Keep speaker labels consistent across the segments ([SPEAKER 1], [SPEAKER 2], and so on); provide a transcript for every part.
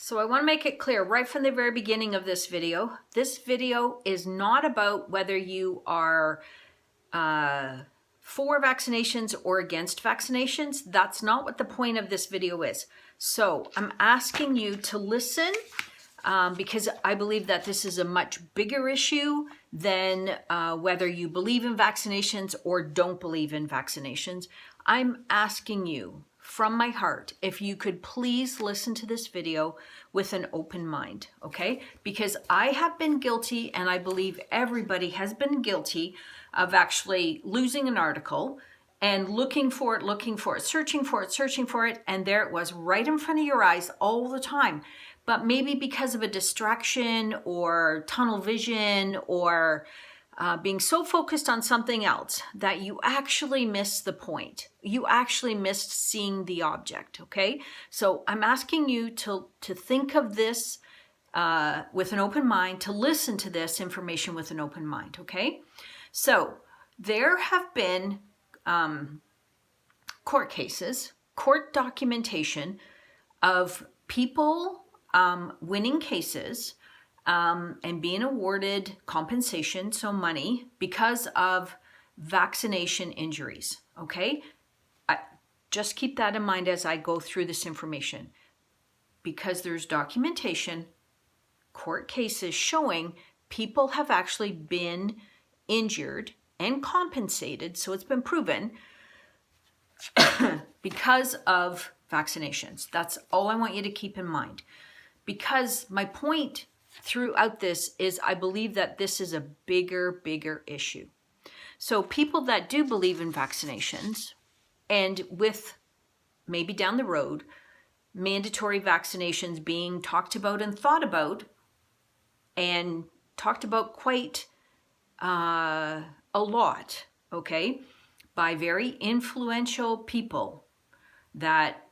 [SPEAKER 1] So I want to make it clear right from the very beginning of this video is not about whether you are for vaccinations or against vaccinations. That's not what the point of this video is. So I'm asking you to listen because I believe that this is a much bigger issue than whether you believe in vaccinations or don't believe in vaccinations. I'm asking you from my heart, if you could please listen to this video with an open mind, okay? Because I have been guilty, and I believe everybody has been guilty of actually losing an article and looking for it, searching for it, and there it was right in front of your eyes all the time. But maybe because of a distraction or tunnel vision or being so focused on something else that you actually missed the point. You actually missed seeing the object, okay? So I'm asking you to think of this with an open mind, to listen to this information with an open mind, okay? So there have been court cases, court documentation of people winning cases and being awarded compensation, so money, because of vaccination injuries, okay? Just keep that in mind as I go through this information, because there's documentation, court cases showing people have actually been injured and compensated, so it's been proven, because of vaccinations. That's all I want you to keep in mind. Because my point throughout this is I believe that this is a bigger issue. So people that do believe in vaccinations, and with maybe down the road, mandatory vaccinations being talked about and thought about, and talked about quite a lot, okay, by very influential people, that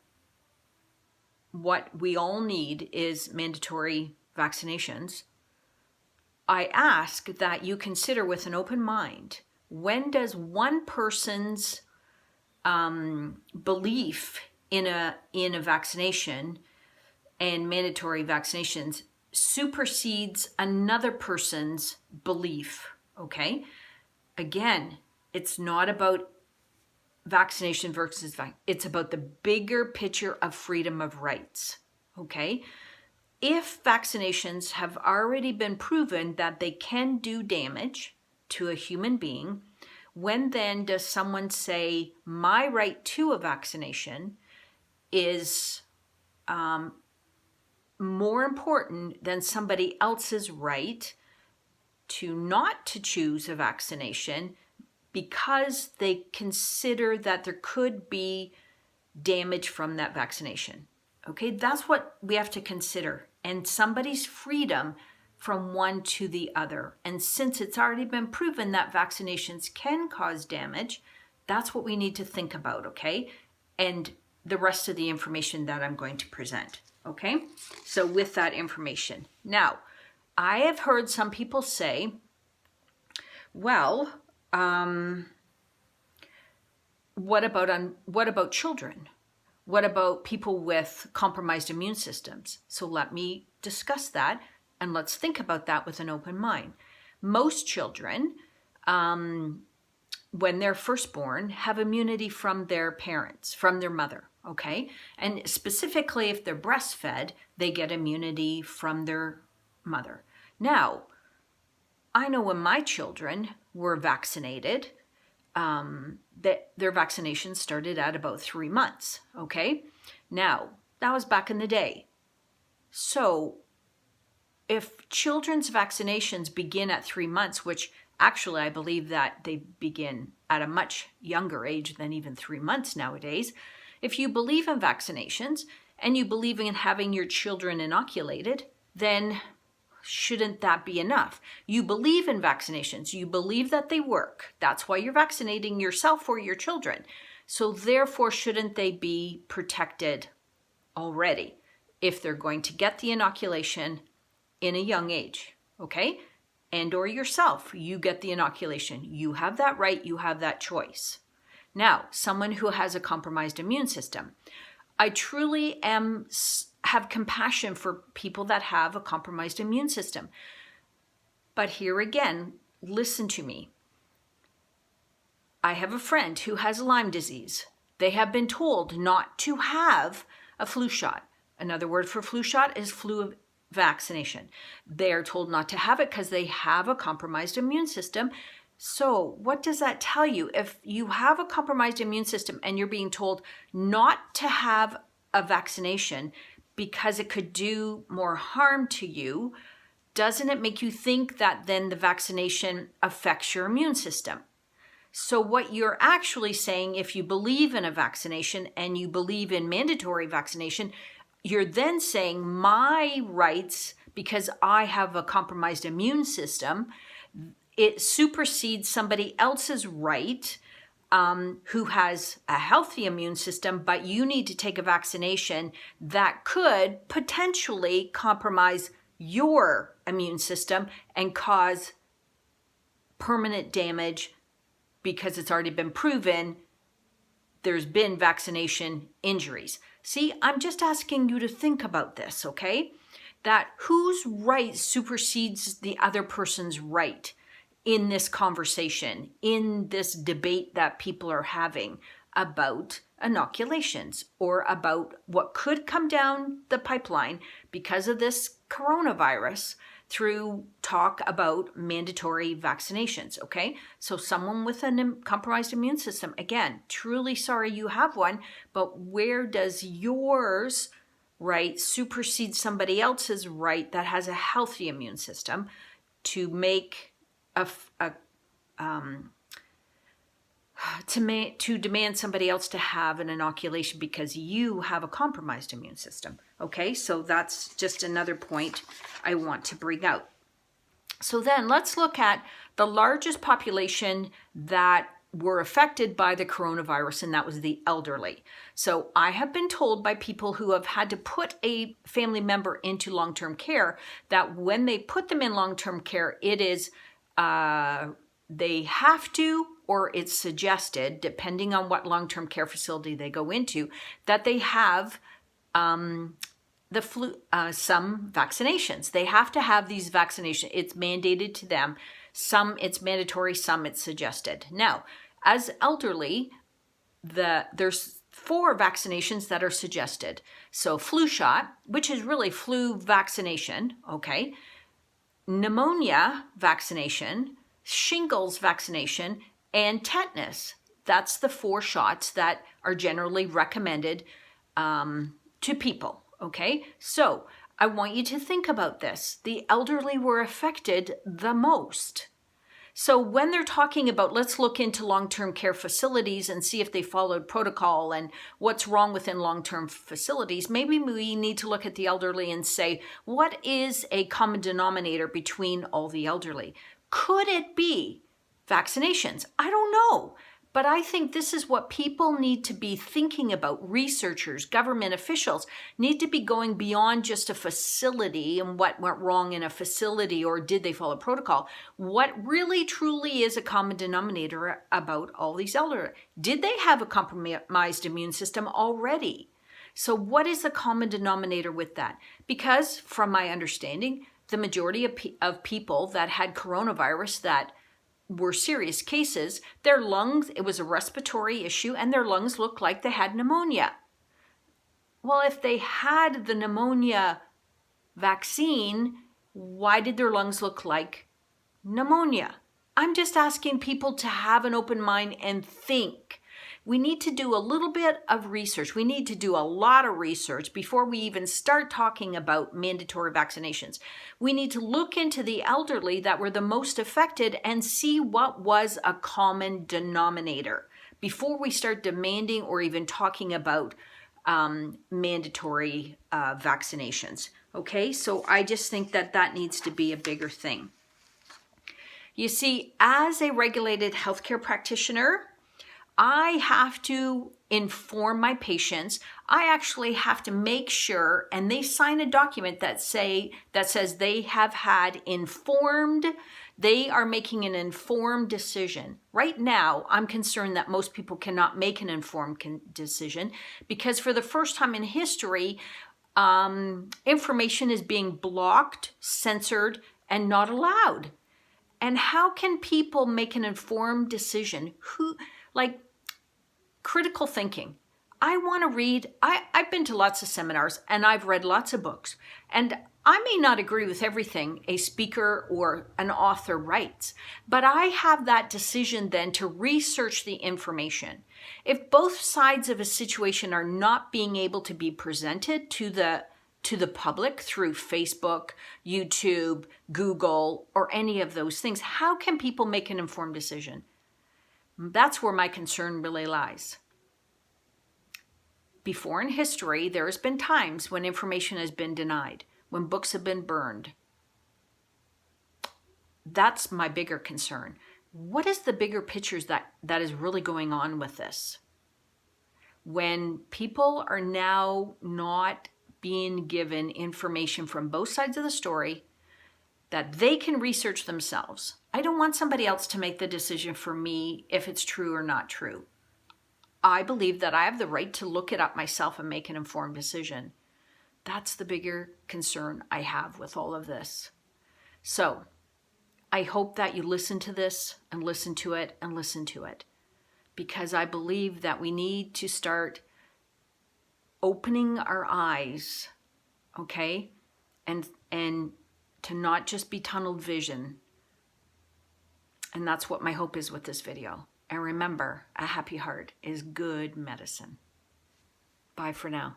[SPEAKER 1] what we all need is mandatory vaccinations. I ask that you consider with an open mind, when does one person's belief in a vaccination and mandatory vaccinations supersedes another person's belief, okay? Again, it's not about vaccination versus it's about the bigger picture of freedom of rights, okay? If vaccinations have already been proven that they can do damage to a human being, when then does someone say my right to a vaccination is more important than somebody else's right to not to choose a vaccination because they consider that there could be damage from that vaccination? Okay, that's what we have to consider, and somebody's freedom from one to the other. And since it's already been proven that vaccinations can cause damage, that's what we need to think about, okay? And the rest of the information that I'm going to present, okay? So with that information. Now, I have heard some people say, well, what about children? What about people with compromised immune systems? So let me discuss that, and let's think about that with an open mind. Most children, when they're first born, have immunity from their parents, from their mother, okay? And specifically if they're breastfed, they get immunity from their mother. Now, I know when my children were vaccinated, that their vaccination started at about 3 months, okay? Now, that was back in the day. So if children's vaccinations begin at 3 months, which actually I believe that they begin at a much younger age than even 3 months nowadays, if you believe in vaccinations and you believe in having your children inoculated, then shouldn't that be enough? You believe in vaccinations. You believe that they work. That's why you're vaccinating yourself or your children. So therefore, shouldn't they be protected already if they're going to get the inoculation in a young age, okay? And or yourself, you get the inoculation. You have that right. You have that choice. Now, someone who has a compromised immune system. I truly am have compassion for people that have a compromised immune system. But here again, listen to me. I have a friend who has Lyme disease. They have been told not to have a flu shot. Another word for flu shot is flu vaccination. They are told not to have it because they have a compromised immune system. So what does that tell you? If you have a compromised immune system and you're being told not to have a vaccination because it could do more harm to you, doesn't it make you think that then the vaccination affects your immune system? So what you're actually saying, if you believe in a vaccination and you believe in mandatory vaccination, you're then saying my rights, because I have a compromised immune system, it supersedes somebody else's right who has a healthy immune system, but you need to take a vaccination that could potentially compromise your immune system and cause permanent damage because it's already been proven there's been vaccination injuries. See, I'm just asking you to think about this, okay? That whose right supersedes the other person's right in this conversation, in this debate that people are having about inoculations or about what could come down the pipeline because of this coronavirus through talk about mandatory vaccinations, okay? So someone with a compromised immune system, again, truly sorry you have one, but where does yours right supersede somebody else's right that has a healthy immune system to make to demand somebody else to have an inoculation because you have a compromised immune system. Okay, so that's just another point I want to bring out. So then let's look at the largest population that were affected by the coronavirus, and that was the elderly. So I have been told by people who have had to put a family member into long-term care that when they put them in long-term care, it is they have to, or it's suggested, depending on what long-term care facility they go into, that they have the flu, some vaccinations. They have to have these vaccinations. It's mandated to them. Some it's mandatory, some it's suggested. Now, as elderly, there's 4 vaccinations that are suggested. So flu shot, which is really flu vaccination, okay? Pneumonia vaccination, shingles vaccination, and tetanus. That's the 4 shots that are generally recommended to people, okay? So I want you to think about this. The elderly were affected the most. So when they're talking about, let's look into long-term care facilities and see if they followed protocol and what's wrong within long-term facilities, maybe we need to look at the elderly and say, what is a common denominator between all the elderly? Could it be vaccinations? I don't know. But I think this is what people need to be thinking about. Researchers, government officials need to be going beyond just a facility and what went wrong in a facility or did they follow protocol. What really truly is a common denominator about all these elderly? Did they have a compromised immune system already? So what is the common denominator with that? Because from my understanding, the majority of people that had coronavirus that were serious cases, their lungs, it was a respiratory issue, and their lungs looked like they had pneumonia. Well, if they had the pneumonia vaccine, why did their lungs look like pneumonia? I'm just asking people to have an open mind and think. We need to do a little bit of research. We need to do a lot of research before we even start talking about mandatory vaccinations. We need to look into the elderly that were the most affected and see what was a common denominator before we start demanding or even talking about mandatory vaccinations. Okay, so I just think that needs to be a bigger thing. You see, as a regulated healthcare practitioner, I have to inform my patients. I actually have to make sure, and they sign a document that says they have had they are making an informed decision. Right now, I'm concerned that most people cannot make an informed decision because for the first time in history, information is being blocked, censored, and not allowed. And how can people make an informed decision? Critical thinking. I want to read, I've been to lots of seminars and I've read lots of books, and I may not agree with everything a speaker or an author writes, but I have that decision then to research the information. If both sides of a situation are not being able to be presented to the public through Facebook, YouTube, Google, or any of those things, how can people make an informed decision? That's where my concern really lies. Before in history, there has been times when information has been denied, when books have been burned. That's my bigger concern. What is the bigger picture that is really going on with this? When people are now not being given information from both sides of the story that they can research themselves. I don't want somebody else to make the decision for me if it's true or not true. I believe that I have the right to look it up myself and make an informed decision. That's the bigger concern I have with all of this. So I hope that you listen to this and listen to it and listen to it, because I believe that we need to start opening our eyes, okay? And to not just be tunnel vision. And that's what my hope is with this video. And remember, a happy heart is good medicine. Bye for now.